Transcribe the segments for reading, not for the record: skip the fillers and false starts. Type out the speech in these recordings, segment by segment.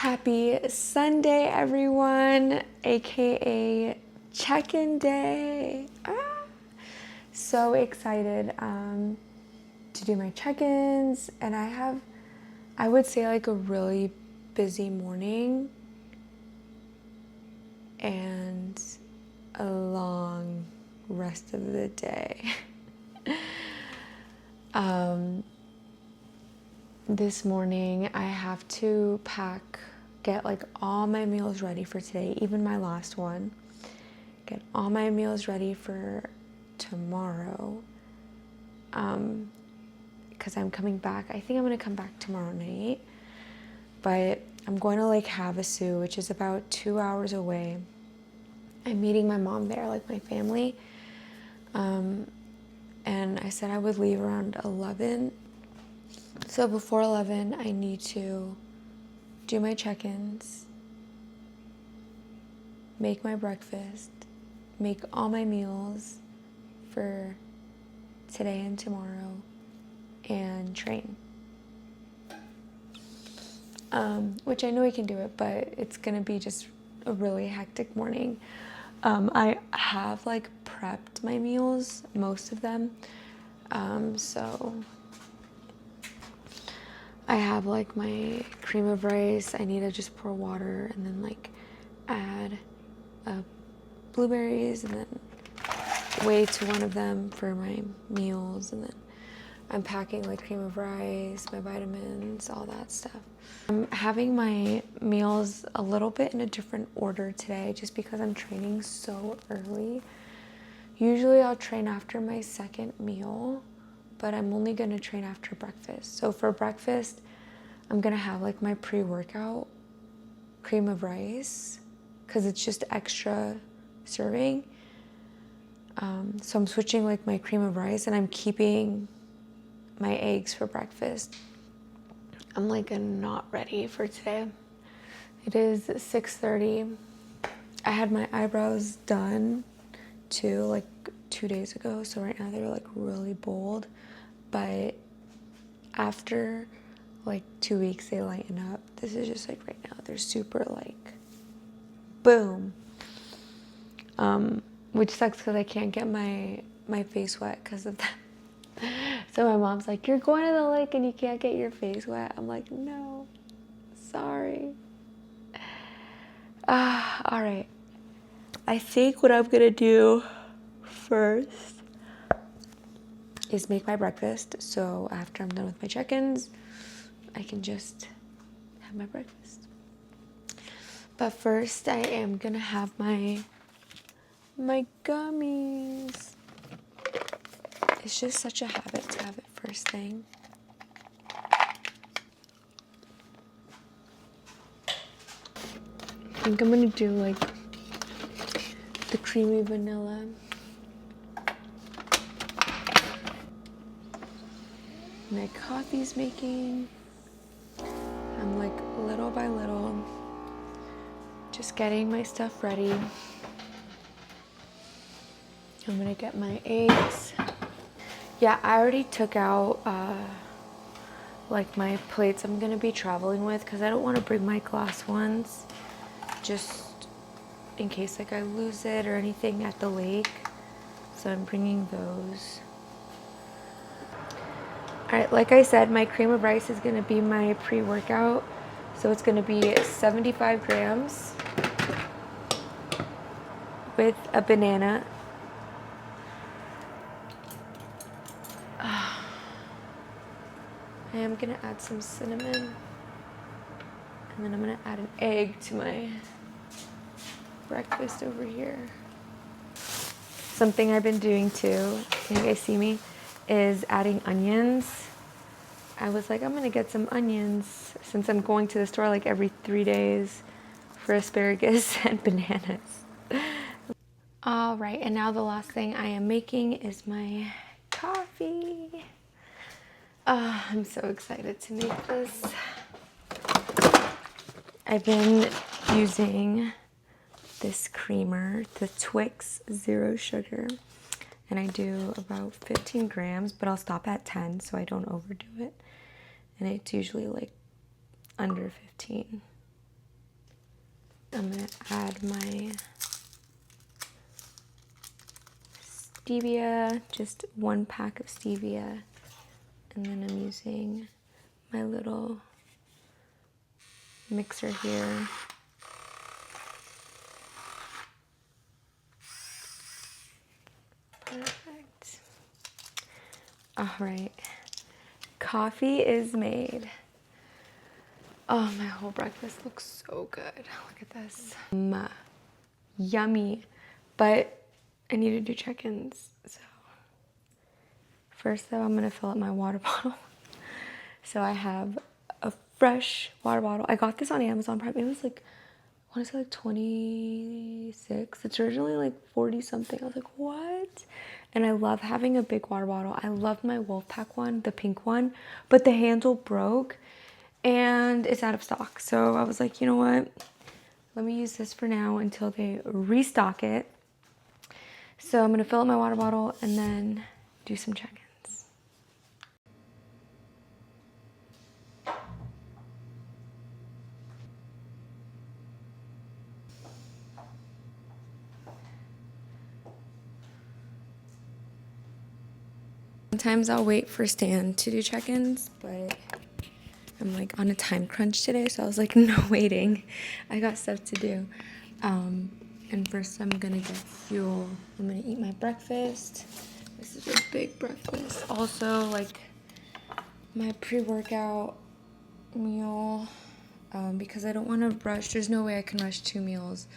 Happy Sunday, everyone, aka check-in day. So excited to do my check-ins, and I would say like a really busy morning and a long rest of the day. This morning I have to get like all my meals ready for today, even my last one. Get all my meals ready for tomorrow. Because I'm coming back. I think I'm gonna come back tomorrow night. But I'm going to Lake Havasu, which is about 2 hours away. I'm meeting my mom there, like my family. And I said I would leave around 11. So before 11, I need to do my check-ins, make my breakfast, make all my meals for today and tomorrow, and train. Which I know I can do it, but it's gonna be just a really hectic morning. I have like prepped my meals, most of them. So I have like my cream of rice. I need to just pour water and then like add blueberries and then weigh to one of them for my meals, and then I'm packing like cream of rice, my vitamins, all that stuff. I'm having my meals a little bit in a different order today just because I'm training so early. Usually I'll train after my second meal, but I'm only gonna train after breakfast. So for breakfast, I'm gonna have like my pre-workout cream of rice because it's just extra serving. So I'm switching like my cream of rice, and I'm keeping my eggs for breakfast. I'm like not ready for today. It is 6:30. I had my eyebrows done too, like 2 days ago. So right now they're like really bold, but after like 2 weeks they lighten up. This is just like right now they're super like boom. Which sucks because I can't get my face wet because of that. So my mom's like, you're going to the lake and you can't get your face wet. I'm like, no, sorry. All right. I think what I'm gonna do first is make my breakfast. So after I'm done with my check-ins, I can just have my breakfast. But first I am gonna have my gummies. It's just such a habit to have it first thing. I think I'm gonna do like the creamy vanilla. My coffee's making. I'm like little by little just getting my stuff ready. I'm gonna get my eggs. Yeah, I already took out like my plates I'm gonna be traveling with because I don't want to bring my glass ones just in case like I lose it or anything at the lake. So I'm bringing those. All right, like I said, my cream of rice is gonna be my pre-workout. So it's gonna be 75 grams with a banana. I am gonna add some cinnamon, and then I'm gonna add an egg to my breakfast over here. Something I've been doing too, can you guys see me, is adding onions. I was like, I'm gonna get some onions since I'm going to the store like every 3 days for asparagus and bananas. All right, and now the last thing I am making is my coffee. I'm so excited to make this. I've been using this creamer, the Twix Zero Sugar, and I do about 15 grams, but I'll stop at 10 so I don't overdo it. And it's usually like under 15. I'm gonna add my stevia, just 1 pack of stevia, and then I'm using my little mixer here. Perfect. All right, coffee is made. Oh, my whole breakfast looks so good. Look at this. Yummy. But I need to do check-ins. So first though, I'm gonna fill up my water bottle. So I have a fresh water bottle. I got this on Amazon Prime. It was like, I want to say like 26. It's originally like 40 something. I was like, what? And I love having a big water bottle. I love my Wolfpak one, the pink one, but the handle broke and it's out of stock. So I was like, you know what? Let me use this for now until they restock it. So I'm gonna fill up my water bottle and then do some check-ins. Sometimes I'll wait for Stan to do check-ins, but I'm like on a time crunch today, so I was like, no waiting. I got stuff to do. And first I'm gonna get fuel. I'm gonna eat my breakfast. This is a big breakfast. Also, like my pre-workout meal, because I don't want to rush. There's no way I can rush 2 meals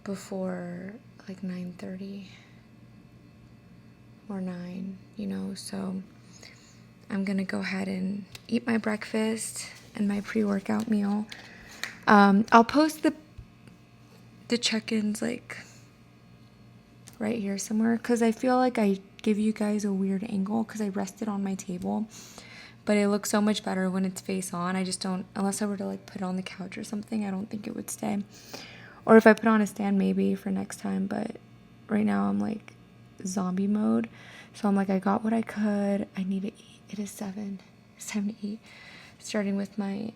before like 9:30 or 9, you know, so I'm gonna go ahead and eat my breakfast and my pre-workout meal. I'll post the check-ins like right here somewhere, because I feel like I give you guys a weird angle because I rest it on my table, but it looks so much better when it's face on. I just don't, unless I were to like put it on the couch or something, I don't think it would stay. Or if I put on a stand maybe for next time, but right now I'm like zombie mode. So I'm like, I got what I could. I need to eat. It is 7. It's time to eat. Starting with my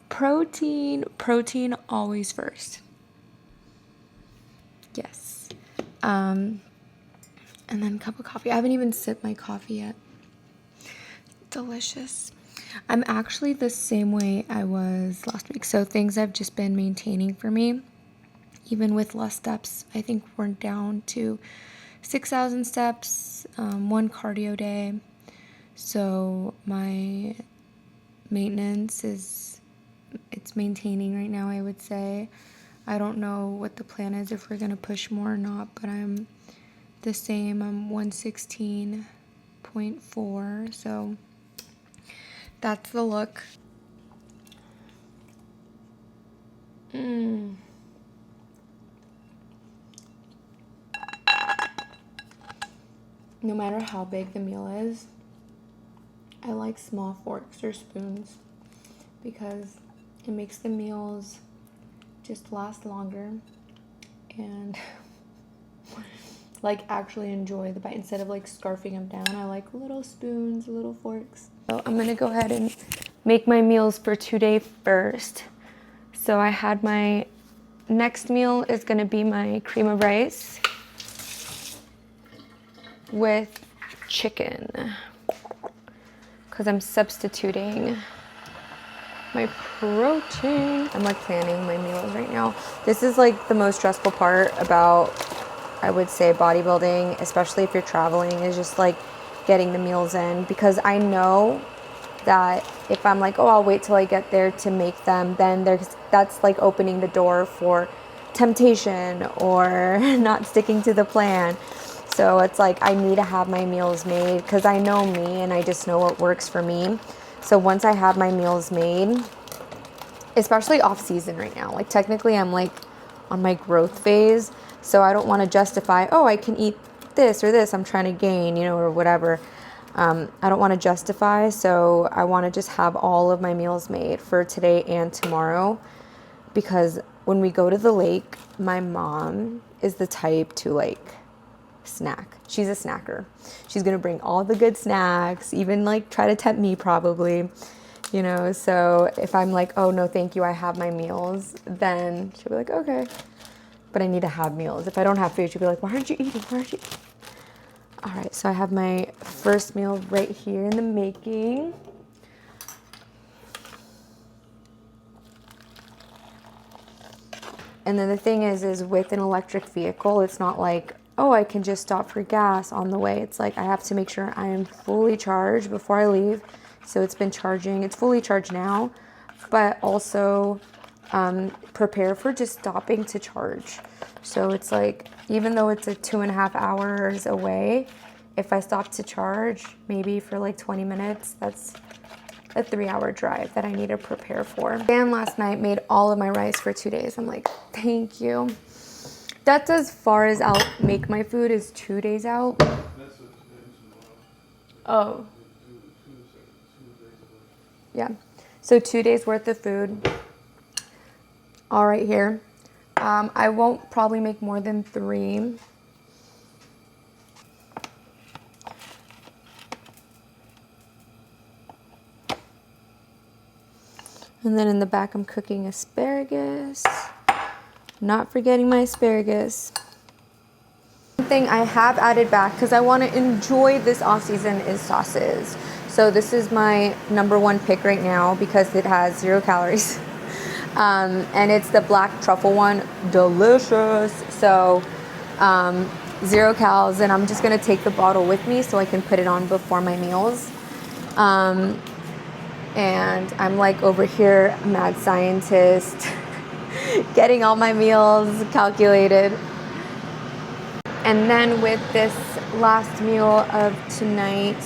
protein. Protein always first. Yes. And then a cup of coffee. I haven't even sipped my coffee yet. Delicious. I'm actually the same way I was last week. So things I've just been maintaining for me, even with less steps. I think we're down to 6,000 steps, 1 cardio day. So my maintenance it's maintaining right now, I would say. I don't know what the plan is, if we're gonna push more or not, but I'm the same. I'm 116.4, so that's the look. No matter how big the meal is, I like small forks or spoons because it makes the meals just last longer and like actually enjoy the bite instead of like scarfing them down. I like little spoons, little forks. So I'm gonna go ahead and make my meals for today first. So I had my next meal is gonna be my cream of rice with chicken because I'm substituting my protein. I'm like planning my meals right now. This is like the most stressful part about, I would say, bodybuilding, especially if you're traveling, is just like getting the meals in, because I know that if I'm like, oh, I'll wait till I get there to make them, then that's like opening the door for temptation or not sticking to the plan. So it's like I need to have my meals made because I know me and I just know what works for me. So once I have my meals made, especially off season right now, like technically I'm like on my growth phase, so I don't want to justify, oh, I can eat this or this, I'm trying to gain, you know, or whatever. I don't want to justify, so I want to just have all of my meals made for today and tomorrow, because when we go to the lake, my mom is the type to like snack. She's a snacker. She's gonna bring all the good snacks, even like try to tempt me probably, you know? So if I'm like, oh, no, thank you, I have my meals, then she'll be like, okay. But I need to have meals. If I don't have food, she'll be like, why aren't you eating? Why aren't you eating? All right, so I have my first meal right here in the making. And then the thing is with an electric vehicle, it's not like, oh, I can just stop for gas on the way. It's like I have to make sure I am fully charged before I leave. So it's been charging. It's fully charged now, but also prepare for just stopping to charge. So it's like, even though it's a 2.5 hours away, if I stop to charge, maybe for like 20 minutes, that's a 3-hour drive that I need to prepare for. Dan last night made all of my rice for 2 days. I'm like, thank you. That's as far as I'll make my food, is 2 days out. Oh. Yeah. So 2 days worth of food. All right here. I won't probably make more than 3. And then in the back, I'm cooking asparagus. Not forgetting my asparagus. One thing I have added back, because I want to enjoy this off season, is sauces. So this is my #1 pick right now because it has 0 calories. And it's the black truffle one. Delicious. So 0 calories, and I'm just going to take the bottle with me so I can put it on before my meals. And I'm like over here, mad scientist, getting all my meals calculated. And then with this last meal of tonight,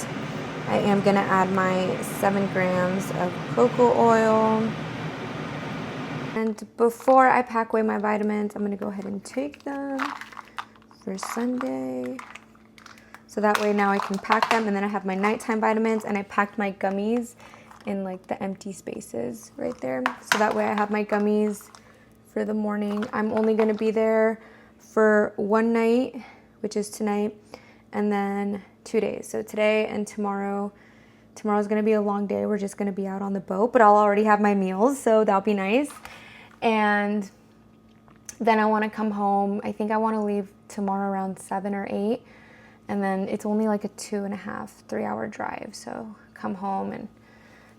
I am gonna add my 7 grams of cocoa oil. And before I pack away my vitamins, I'm gonna go ahead and take them for Sunday. So that way now I can pack them, and then I have my nighttime vitamins, and I packed my gummies in like the empty spaces right there. So that way I have my gummies for the morning. I'm only gonna be there for 1 night, which is tonight, and then 2 days. So today and tomorrow. Tomorrow's gonna be a long day. We're just gonna be out on the boat, but I'll already have my meals, so that'll be nice. And then I wanna come home. I think I wanna leave tomorrow around 7 or 8. And then it's only like a 2.5, 3-hour drive. So come home and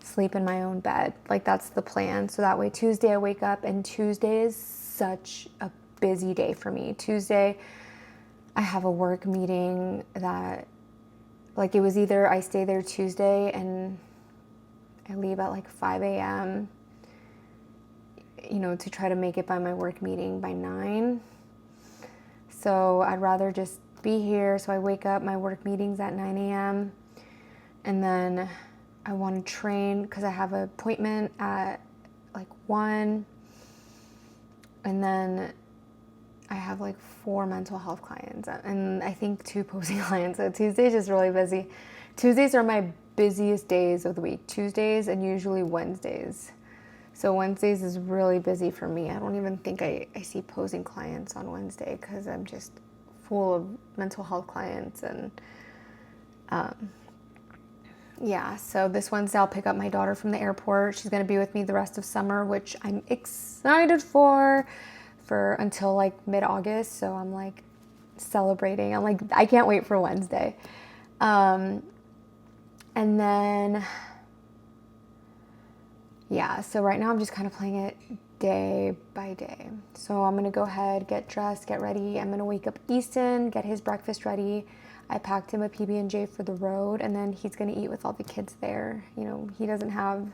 sleep in my own bed. Like, that's the plan. So that way Tuesday I wake up, and Tuesday is such a busy day for me. Tuesday I have a work meeting that, like, it was either I stay there Tuesday and I leave at like 5 a.m., you know, to try to make it by my work meeting by 9. So I'd rather just be here. So I wake up, my work meeting's at 9 a.m. and then I want to train because I have an appointment at like 1, and then I have like 4 mental health clients, and I think 2 posing clients. So Tuesday's just really busy. Tuesdays are my busiest days of the week. Tuesdays and usually Wednesdays. So Wednesdays is really busy for me. I don't even think I see posing clients on Wednesday because I'm just full of mental health clients. And yeah, so this Wednesday I'll pick up my daughter from the airport. She's going to be with me the rest of summer, which I'm excited for until like mid-August. So I'm like celebrating. I'm like, I can't wait for Wednesday. And then, yeah, so right now I'm just kind of playing it day by day. So I'm going to go ahead, get dressed, get ready. I'm going to wake up Easton, get his breakfast ready. I packed him a PB&J for the road, and then he's going to eat with all the kids there. You know, he doesn't have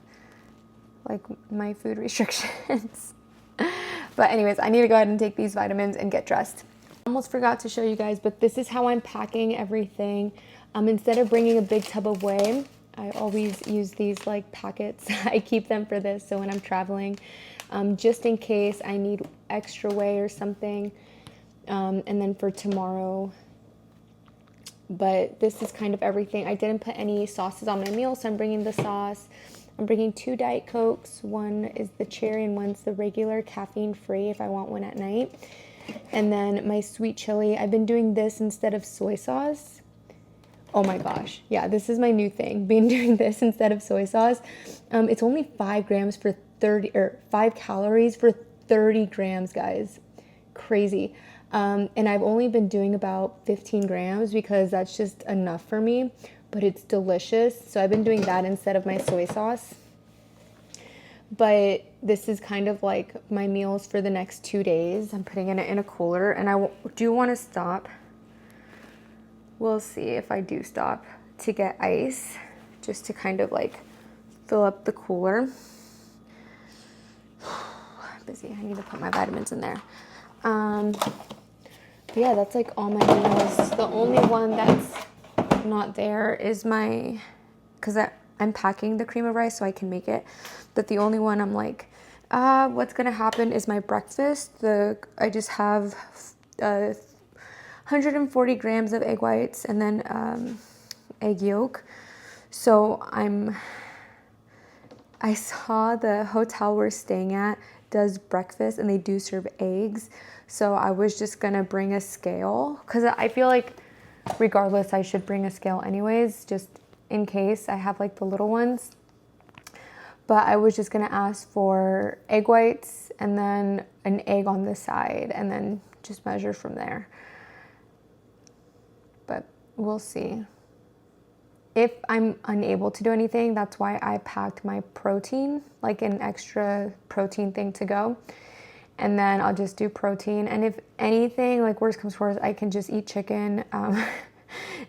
like my food restrictions. But anyways, I need to go ahead and take these vitamins and get dressed. Almost forgot to show you guys, but this is how I'm packing everything. Instead of bringing a big tub of whey, I always use these like packets. I keep them for this, so when I'm traveling, just in case I need extra whey or something. And then for tomorrow. But this is kind of everything. I didn't put any sauces on my meal, so I'm bringing the sauce. I'm bringing 2 Diet Cokes. One is the cherry and one's the regular, caffeine-free if I want one at night. And then my sweet chili. I've been doing this instead of soy sauce. Oh my gosh. Yeah, this is my new thing. Been doing this instead of soy sauce. It's only 5 grams for 30, or 5 calories for 30 grams, guys. Crazy. And I've only been doing about 15 grams because that's just enough for me, but it's delicious. So I've been doing that instead of my soy sauce. But this is kind of like my meals for the next 2 days. I'm putting it in a cooler, and I do want to stop. We'll see if I do stop to get ice, just to kind of like fill up the cooler. I'm busy. I need to put my vitamins in there. But yeah, that's like all my meals. The only one that's not there is my, because I'm packing the cream of rice so I can make it. But the only one I'm like, what's gonna happen is my breakfast. I just have 140 grams of egg whites and then egg yolk. So I saw the hotel we're staying at does breakfast and they do serve eggs. So I was just gonna bring a scale, because I feel like regardless I should bring a scale anyways, just in case I have like the little ones. But I was just gonna ask for egg whites and then an egg on the side and then just measure from there. But we'll see. If I'm unable to do anything, that's why I packed my protein, like an extra protein thing to go. And then I'll just do protein. And if anything, like worst comes to worst, I can just eat chicken.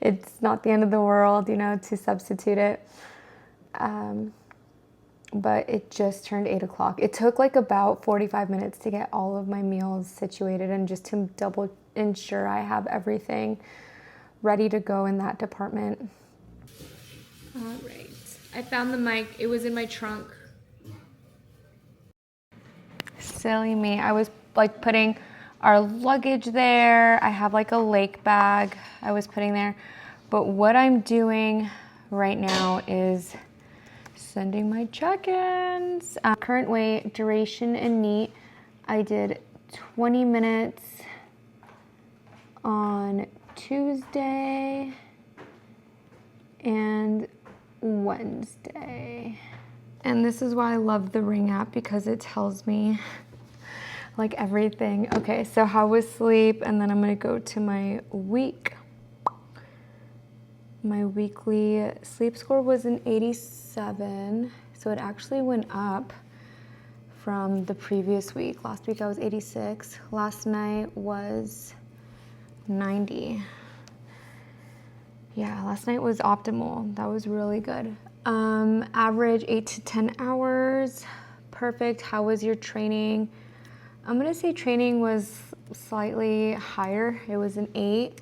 It's not the end of the world, you know, to substitute it. But it just turned 8 o'clock. It took like about 45 minutes to get all of my meals situated and just to double ensure I have everything ready to go in that department. All right, I found the mic. It was in my trunk. Silly me. I was like putting our luggage there. I have like a lake bag I was putting there. But what I'm doing right now is sending my check-ins. Current weight, duration, and neat. I did 20 minutes on Tuesday and Wednesday. And this is why I love the Ring app, because it tells me like everything. Okay, so how was sleep? And then I'm gonna go to my week. My weekly sleep score was an 87, so it actually went up from the previous week. Last week I was 86. Last night was 90. Yeah, last night was optimal. That was really good. Average 8 to 10 hours. Perfect. How was your training? I'm gonna say training was slightly higher. It was an 8.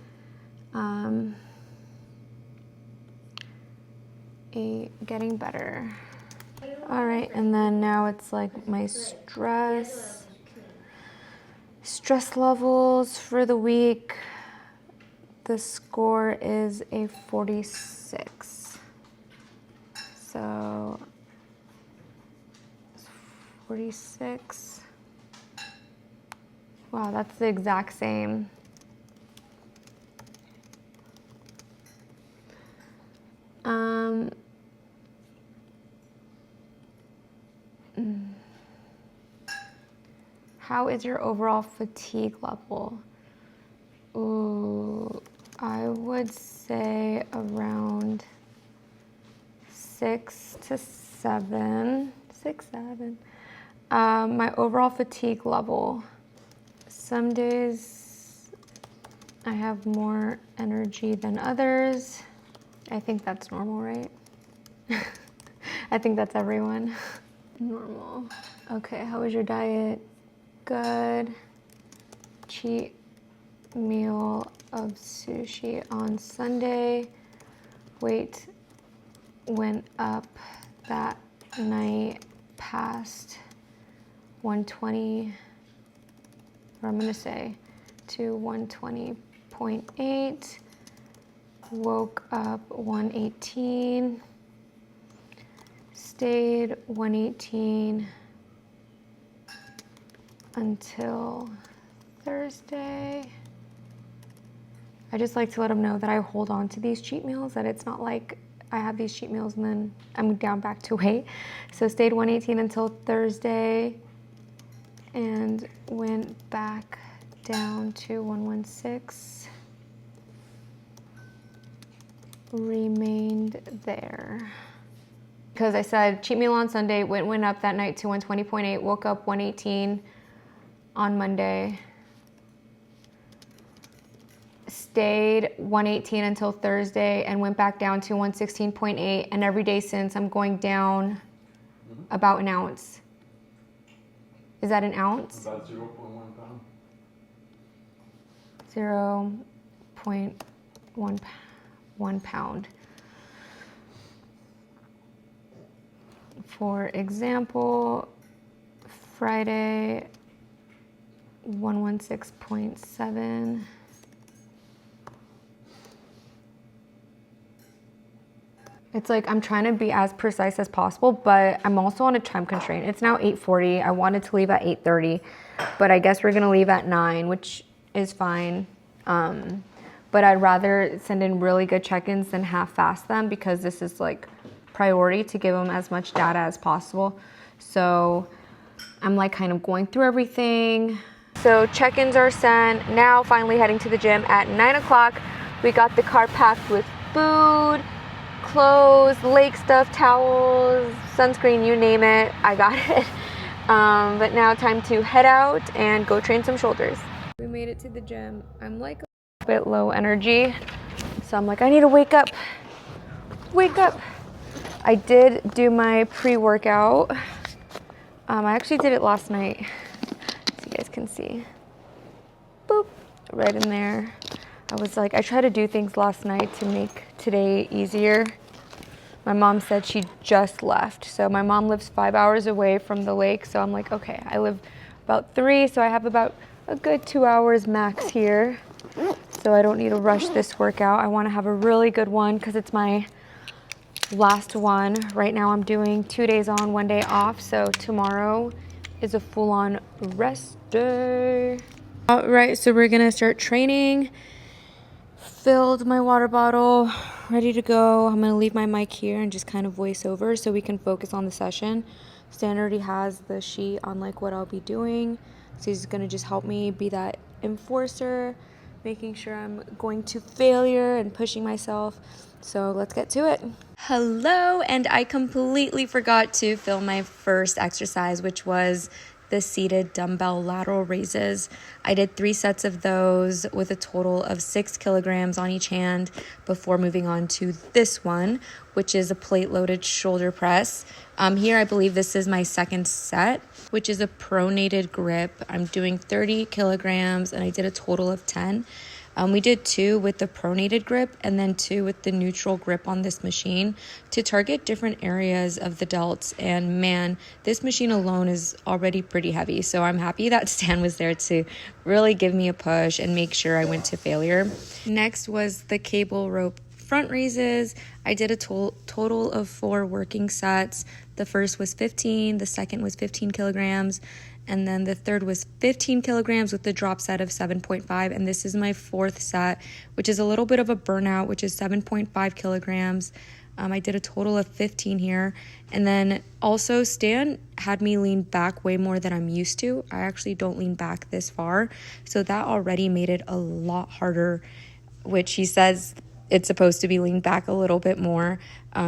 8, getting better. All right, and then now it's like my stress levels for the week. The score is a 46. So 46. Wow, that's the exact same. How is your overall fatigue level? Ooh, I would say around 6 to 7. 6, 7. My overall fatigue level. Some days I have more energy than others. I think that's normal, right? I think that's everyone. Normal. Okay, how was your diet? Good. Cheat meal of sushi on Sunday. Weight went up that night past 120, or I'm gonna say to 120.8. Woke up 118. Stayed 118 until Thursday. I just like to let them know that I hold on to these cheat meals, that it's not like I have these cheat meals and then I'm down back to weight. So stayed 118 until Thursday and went back down to 116. Remained there. Because I said cheat meal on Sunday, went up that night to 120.8, woke up 118 on Monday. Stayed 118 until Thursday and went back down to 116.8, and every day since I'm going down about an ounce. Is that an ounce? About 0.1 pound. 0.1 pound. For example, Friday 116.7. It's like I'm trying to be as precise as possible, but I'm also on a time constraint. It's now 8:40. I wanted to leave at 8:30, but I guess we're gonna leave at 9, which is fine. But I'd rather send in really good check-ins than half-fast them, because this is like priority to give them as much data as possible. So I'm like kind of going through everything. So check-ins are sent. Now finally heading to the gym at 9 o'clock. We got the car packed with food, clothes, lake stuff, towels, sunscreen, you name it, I got it. But now time to head out and go train some shoulders. We made it to the gym. I'm like a bit low energy, so I'm like, I need to wake up. I did do my pre-workout. I actually did it last night, so you guys can see. Boop, right in there. I was like, I tried to do things last night to make today easier. My mom said she just left. So my mom lives 5 hours away from the lake. So I'm like, okay, I live about 3, so I have about a good 2 hours max here. So I don't need to rush this workout. I want to have a really good one because it's my last one. Right now I'm doing 2 days on, 1 day off. So tomorrow is a full-on rest day. All right, so we're gonna start training. Filled my water bottle, ready to go. I'm gonna leave my mic here and just kind of voice over so we can focus on the session. Stan already has the sheet on like what I'll be doing. So he's gonna just help me be that enforcer, making sure I'm going to failure and pushing myself. So let's get to it. Hello, and I completely forgot to film my first exercise, which was the seated dumbbell lateral raises. I did 3 sets of those with a total of 6 kilograms on each hand before moving on to this one, which is a plate loaded shoulder press. Here I believe this is my second set, which is a pronated grip. I'm doing 30 kilograms and I did a total of 10. We did 2 with the pronated grip and then 2 with the neutral grip on this machine to target different areas of the delts. And man, this machine alone is already pretty heavy. So I'm happy that Stan was there to really give me a push and make sure I went to failure. Next was the cable rope front raises. I did a total of 4 working sets. The first was 15, the second was 15 kilograms, and then the third was 15 kilograms with the drop set of 7.5. And this is my 4th set, which is a little bit of a burnout, which is 7.5 kilograms. I did a total of 15 here. And then also Stan had me lean back way more than I'm used to. I actually don't lean back this far. So that already made it a lot harder, which he says it's supposed to be leaned back a little bit more.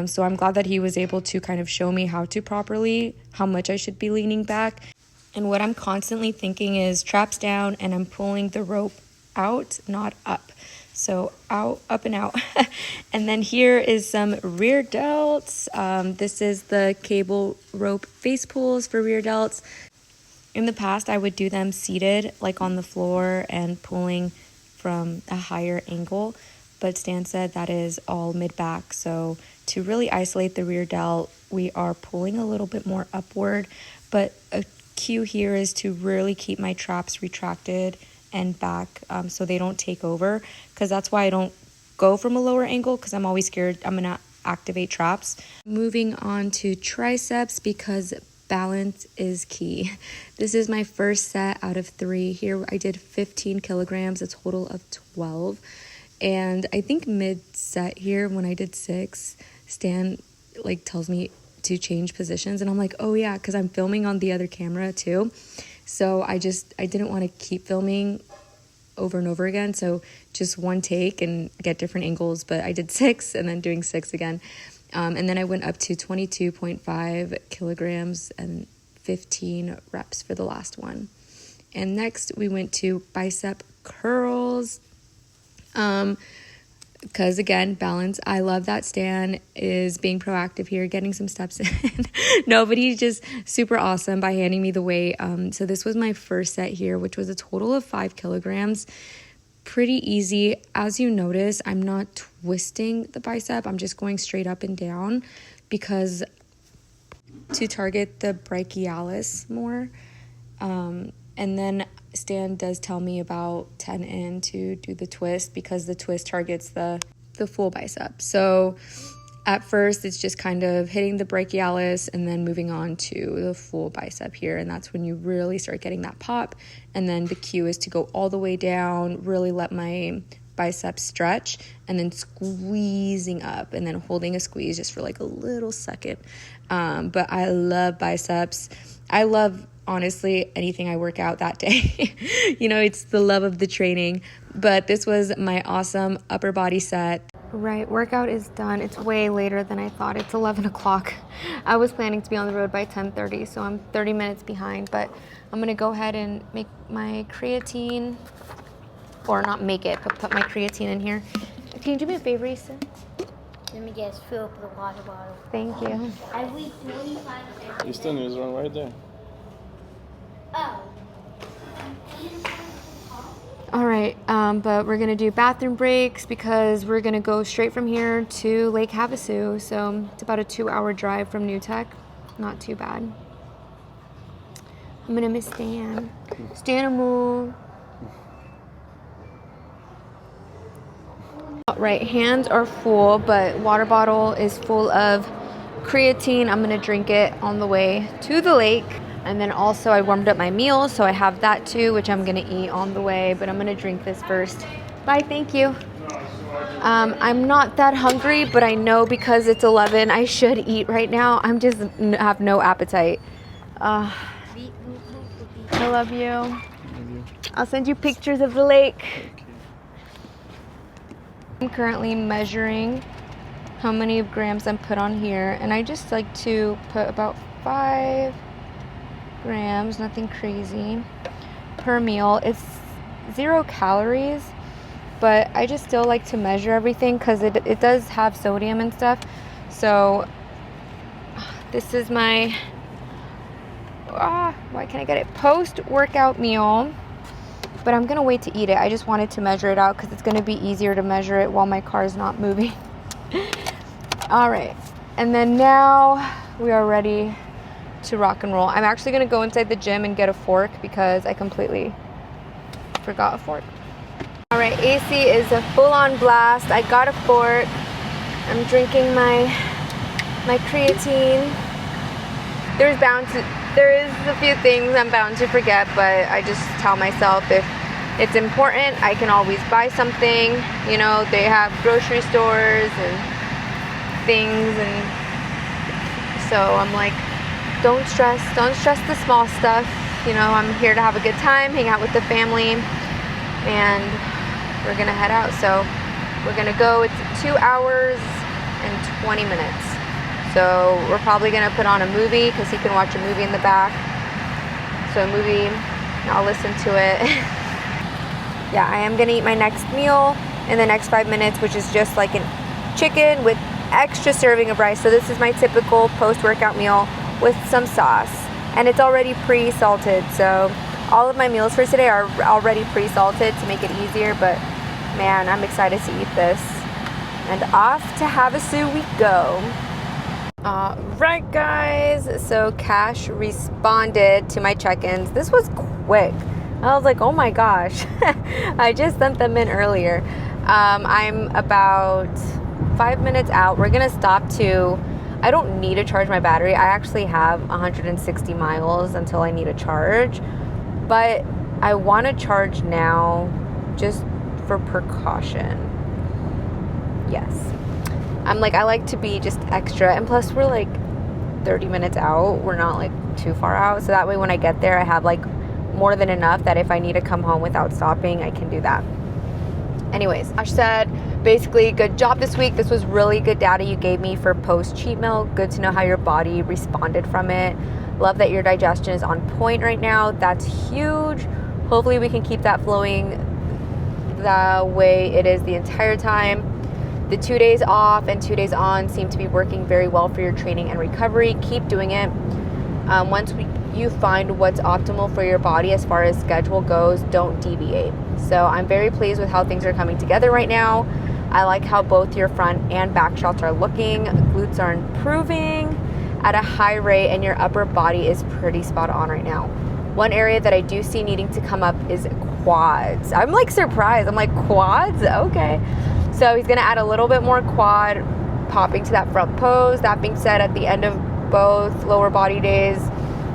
So I'm glad that he was able to kind of show me how much I should be leaning back. And what I'm constantly thinking is traps down and I'm pulling the rope out, not up. So out, up and out. And then here is some rear delts. This is the cable rope face pulls for rear delts. In the past, I would do them seated, like on the floor and pulling from a higher angle. But Stan said that is all mid-back. So to really isolate the rear delt, we are pulling a little bit more upward. But a cue here is to really keep my traps retracted and back so they don't take over, because that's why I don't go from a lower angle, because I'm always scared I'm gonna activate traps. Moving on to triceps, because balance is key. This is my first set out of 3. Here I did 15 kilograms, a total of 12. And I think mid-set here, when I did 6, Stan like tells me to change positions, and I'm like, oh yeah, because I'm filming on the other camera too. So I didn't want to keep filming over and over again, so just one take and get different angles. But I did 6 and then doing 6 again, and then I went up to 22.5 kilograms and 15 reps for the last one. And next we went to bicep curls, because again, balance. I love that Stan is being proactive here, getting some steps in. No, but he's just super awesome by handing me the weight. So this was my first set here, which was a total of 5 kilograms. Pretty easy. As you notice, I'm not twisting the bicep. I'm just going straight up and down because to target the brachialis more. And then Stan does tell me about 10 in to do the twist, because the twist targets the full bicep. So at first it's just kind of hitting the brachialis and then moving on to the full bicep here, and that's when you really start getting that pop. And then the cue is to go all the way down, really let my biceps stretch, and then squeezing up and then holding a squeeze just for like a little second. But I love biceps. I love, honestly, anything I work out that day. You know, it's the love of the training. But this was my awesome upper body set. Right, workout is done. It's way later than I thought. It's 11 o'clock. I was planning to be on the road by 10:30, so I'm 30 minutes behind. But I'm going to go ahead and make my creatine, or not make it, but put my creatine in here. Can you do me a favor, Issa? Let me just fill up the water bottle. Thank you. I weigh 25. You still need one right there. Oh. All right, but we're gonna do bathroom breaks because we're gonna go straight from here to Lake Havasu. So it's about a 2-hour drive from New Tech. Not too bad. I'm gonna miss Stan. Stanimal. Right, hands are full, but water bottle is full of creatine. I'm gonna drink it on the way to the lake. And then also I warmed up my meal, so I have that too, which I'm gonna eat on the way, but I'm gonna drink this first. Bye, thank you. I'm not that hungry, but I know because it's 11, I should eat right now. I'm just have no appetite. I love you. I'll send you pictures of the lake. I'm currently measuring how many grams I'm put on here, and I just like to put about 5 grams, nothing crazy, per meal. It's 0 calories, but I just still like to measure everything because it does have sodium and stuff. So this is my why can't I get it, post-workout meal, but I'm gonna wait to eat it. I just wanted to measure it out because it's gonna be easier to measure it while my car is not moving. All right, and then now we are ready to rock and roll. I'm actually gonna go inside the gym and get a fork because I completely forgot a fork. All right, AC is a full-on blast. I got a fork. I'm drinking my creatine. There is a few things I'm bound to forget, but I just tell myself if it's important, I can always buy something. You know, they have grocery stores and things, and so I'm like, don't stress the small stuff. You know, I'm here to have a good time, hang out with the family, and we're gonna head out. So we're gonna go. It's 2 hours and 20 minutes. So we're probably gonna put on a movie because he can watch a movie in the back. So a movie, I'll listen to it. Yeah, I am gonna eat my next meal in the next 5 minutes, which is just like an chicken with extra serving of rice. So this is my typical post-workout meal with some sauce, and it's already pre-salted. So all of my meals for today are already pre-salted to make it easier, but man, I'm excited to eat this. And off to Havasu we go. All right, guys, so Cash responded to my check-ins. This was quick. I was like, oh my gosh. I just sent them in earlier. I'm about 5 minutes out. We're gonna stop to, I don't need to charge my battery. I actually have 160 miles until I need a charge, but I want to charge now just for precaution. yes. I'm like, I like to be just extra, and plus we're like 30 minutes out. We're not like too far out, so that way when I get there I have like more than enough that if I need to come home without stopping, I can do that. Anyways, Ash said basically, good job this week. This was really good data you gave me for post cheat meal. Good to know how your body responded from it. Love that your digestion is on point right now. That's huge. Hopefully we can keep that flowing the way it is the entire time. The 2 days off and 2 days on seem to be working very well for your training and recovery. Keep doing it. Once you find what's optimal for your body as far as schedule goes, don't deviate. So I'm very pleased with how things are coming together right now. I like how both your front and back shots are looking. Glutes are improving at a high rate, and your upper body is pretty spot on right now. One area that I do see needing to come up is quads. I'm like surprised. I'm like, quads? Okay. So he's gonna add a little bit more quad popping to that front pose. That being said, at the end of both lower body days,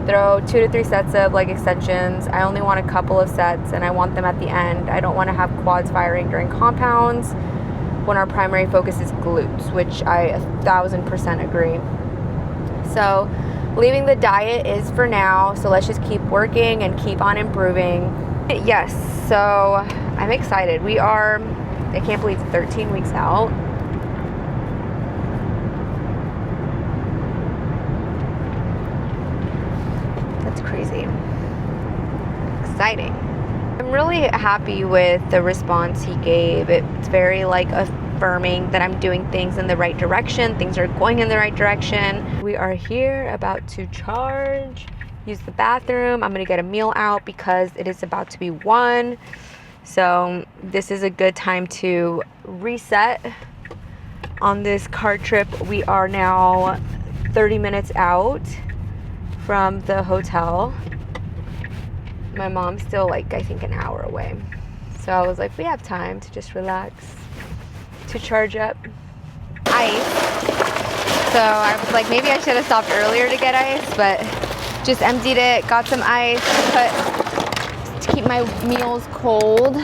throw 2 to 3 sets of leg extensions. I only want a couple of sets, and I want them at the end. I don't want to have quads firing during compounds when our primary focus is glutes, which I 1000% agree. So leaving the diet is for now, so let's just keep working and keep on improving. Yes, so I'm excited. We are, I can't believe, 13 weeks out. That's crazy. Exciting. I'm really happy with the response he gave. It's very like affirming that I'm doing things in the right direction. Things are going in the right direction. We are here about to charge, use the bathroom. I'm gonna get a meal out because it is about to be 1. So this is a good time to reset on this car trip. We are now 30 minutes out from the hotel. My mom's still like, I think, an hour away. So I was like, we have time to just relax, to charge up. Ice. So I was like, maybe I should have stopped earlier to get ice, but just emptied it, got some ice, to keep my meals cold.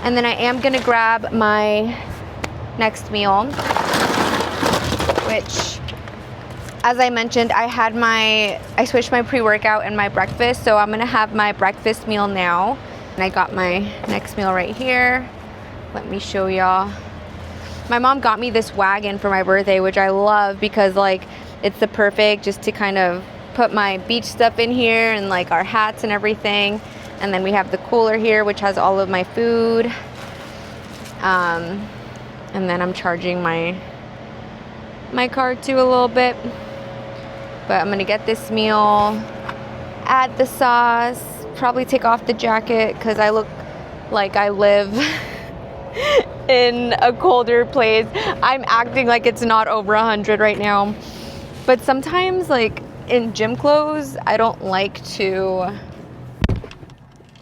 And then I am gonna grab my next meal, which, as I mentioned, I switched my pre-workout and my breakfast, so I'm gonna have my breakfast meal now. And I got my next meal right here. Let me show y'all. My mom got me this wagon for my birthday, which I love because like it's the perfect just to kind of put my beach stuff in here and like our hats and everything. And then we have the cooler here, which has all of my food. And then I'm charging my car too a little bit. But I'm gonna get this meal, add the sauce, probably take off the jacket because I look like I live in a colder place. I'm acting like it's not over 100 right now. But sometimes like in gym clothes, I don't like to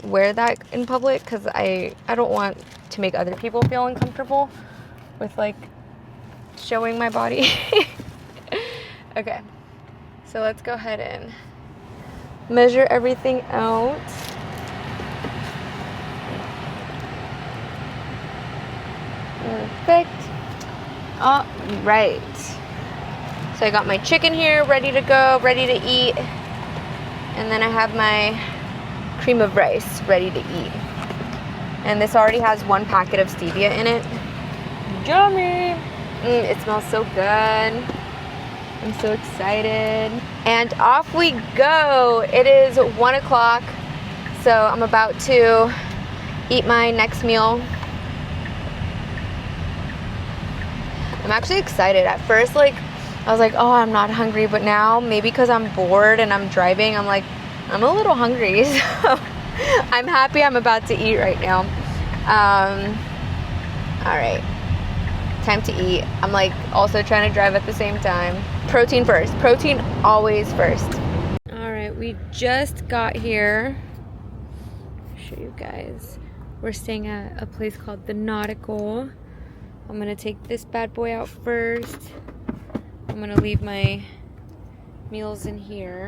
wear that in public because I don't want to make other people feel uncomfortable with like showing my body. Okay. So let's go ahead and measure everything out. Perfect. All right. So I got my chicken here ready to go, ready to eat. And then I have my cream of rice ready to eat. And this already has 1 packet of stevia in it. Yummy. It smells so good. I'm so excited. And off we go. It is 1 o'clock. So I'm about to eat my next meal. I'm actually excited. At first, like, I was like, oh, I'm not hungry. But now, maybe because I'm bored and I'm driving, I'm like, I'm a little hungry. So I'm happy I'm about to eat right now. All right. Time to eat. I'm like also trying to drive at the same time. Protein first. Protein always first. All right, we just got here. I'll show you guys. We're staying at a place called the Nautical. I'm gonna take this bad boy out first. I'm gonna leave my meals in here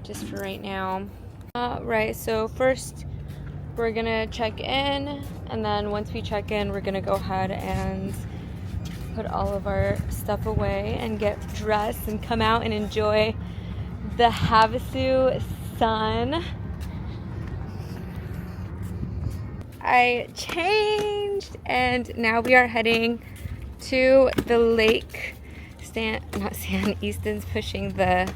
just for right now. All right, so first we're gonna check in, and then once we check in, we're gonna go ahead and put all of our stuff away and get dressed and come out and enjoy the Havasu sun. I changed and now we are heading to the lake. Easton's pushing the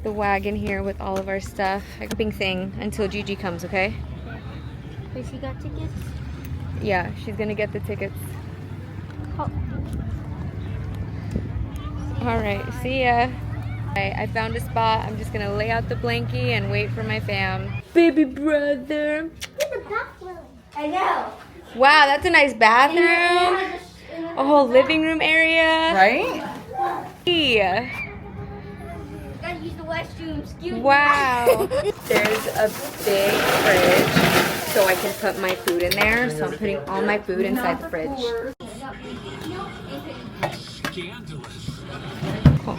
wagon here with all of our stuff. A camping thing until Gigi comes, okay? Has she got tickets? Yeah, she's gonna get the tickets. Oh. Alright, see ya. I found a spot. I'm just gonna lay out the blankie and wait for my fam. Baby brother. I know. Wow, that's a nice bathroom. A whole living room area. Right? Yeah. Gotta use the restroom. Excuse me. Wow. There's a big fridge so I can put my food in there. So I'm putting all my food inside the fridge. Cool.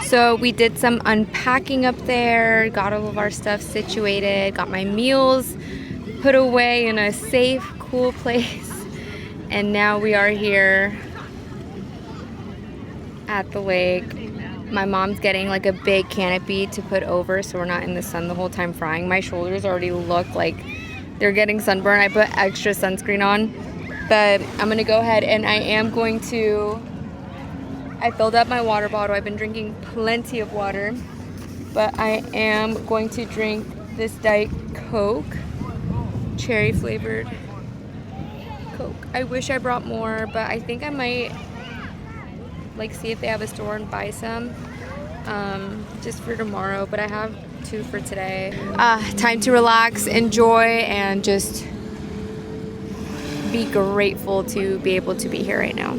So we did some unpacking up there, got all of our stuff situated, got my meals put away in a safe, cool place. And now we are here at the lake. My mom's getting like a big canopy to put over so we're not in the sun the whole time frying. My shoulders already look like they're getting sunburned. I put extra sunscreen on, but I'm gonna go ahead and I filled up my water bottle. I've been drinking plenty of water, but I am going to drink this Diet Coke, cherry flavored Coke. I wish I brought more, but I think I might like see if they have a store and buy some just for tomorrow, but I have 2 for today. Time to relax, enjoy, and just be grateful to be able to be here right now.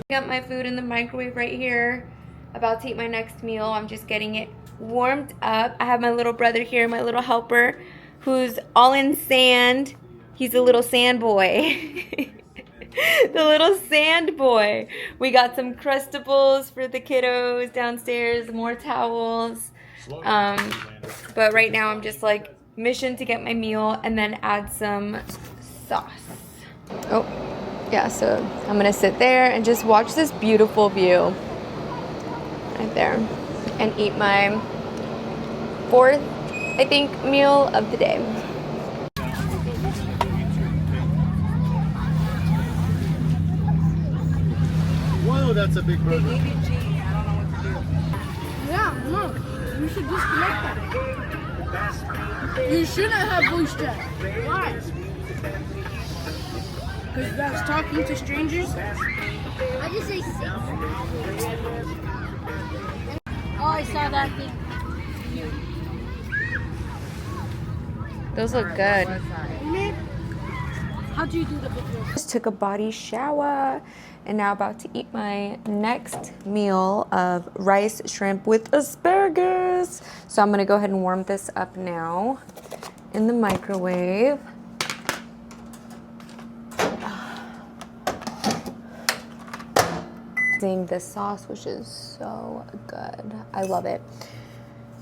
Got my food in the microwave right here, about to eat my next meal. I'm just getting it warmed up. I have my little brother here, my little helper, who's all in sand. He's a little sand boy. The little sand boy. We got some Crustables for the kiddos downstairs, more towels. But right now I'm just like mission to get my meal and then add some sauce. Oh, yeah, so I'm gonna sit there and just watch this beautiful view right there and eat my 4th, I think, meal of the day. Whoa, that's a big burger. Yeah, no. You should disconnect that. You shouldn't have voice chat. Why? Because that's talking to strangers. I just say 6. Oh, I saw that thing. Those look good. How do you do the video? Just took a body shower and now about to eat my next meal of rice shrimp with asparagus. So I'm gonna go ahead and warm this up now in the microwave. This sauce, which is so good. I love it.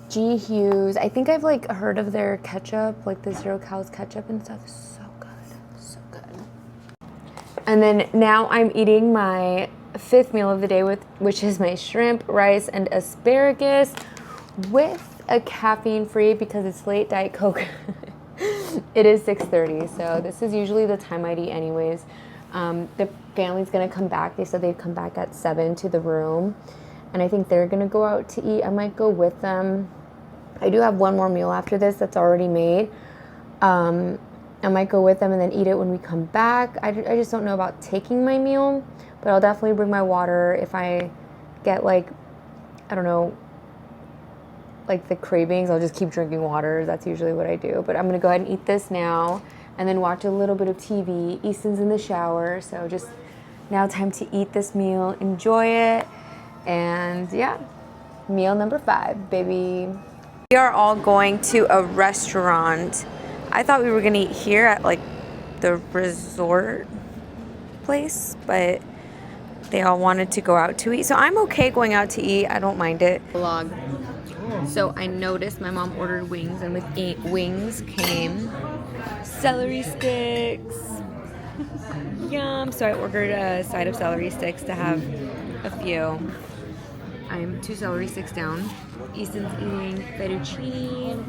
G. Hughes. I think I've like heard of their ketchup, like the Zero Calories ketchup and stuff. So good, so good. And then now I'm eating my 5th meal of the day which is my shrimp, rice, and asparagus with a caffeine-free because it's late Diet Coke. It is 6:30, so this is usually the time I'd eat anyways. The family's gonna come back. They said they'd come back at 7 to the room, and I think they're gonna go out to eat. I might go with them. I do have one more meal after this that's already made. I might go with them and then eat it when we come back. I just don't know about taking my meal, but I'll definitely bring my water if I get like, I don't know, like the cravings. I'll just keep drinking water. That's usually what I do. But I'm gonna go ahead and eat this now and then watch a little bit of TV. Easton's in the shower, so just now time to eat this meal, enjoy it, and yeah, meal number 5, baby. We are all going to a restaurant. I thought we were gonna eat here at like the resort place, but they all wanted to go out to eat. So I'm okay going out to eat. I don't mind it. Vlog. So I noticed my mom ordered wings, and with wings came celery sticks. Yum. So I ordered a side of celery sticks to have a few. I'm 2 celery sticks down. Easton's eating fettuccine.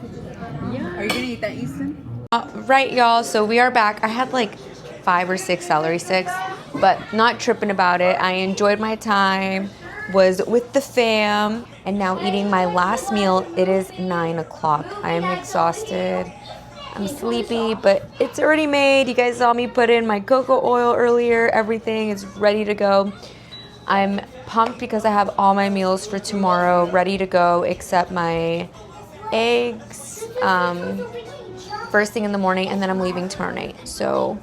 Yeah. Are you gonna eat that, Easton? Right, y'all. So we are back. I had like 5 or 6 celery sticks, but not tripping about it. I enjoyed my time, was with the fam, and now eating my last meal. It is 9 o'clock. I am exhausted. I'm sleepy, but it's already made. You guys saw me put in my cocoa oil earlier. Everything is ready to go. I'm pumped because I have all my meals for tomorrow ready to go except my eggs first thing in the morning, and then I'm leaving tomorrow night. So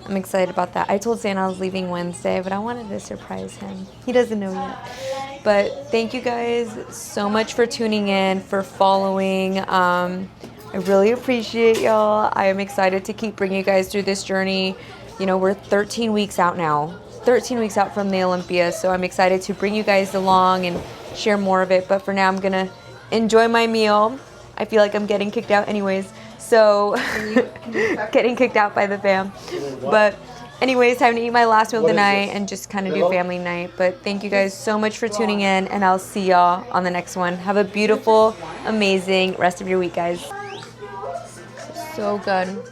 I'm excited about that. I told Santa I was leaving Wednesday, but I wanted to surprise him. He doesn't know yet. But thank you guys so much for tuning in, for following. I really appreciate y'all. I am excited to keep bringing you guys through this journey. You know, we're 13 weeks out now. 13 weeks out from the Olympia, so I'm excited to bring you guys along and share more of it. But for now, I'm gonna enjoy my meal. I feel like I'm getting kicked out anyways, so getting kicked out by the fam. But anyways, time to eat my last meal of the night and just kind of do family night. But thank you guys so much for tuning in, and I'll see y'all on the next one. Have a beautiful, amazing rest of your week, guys. So good.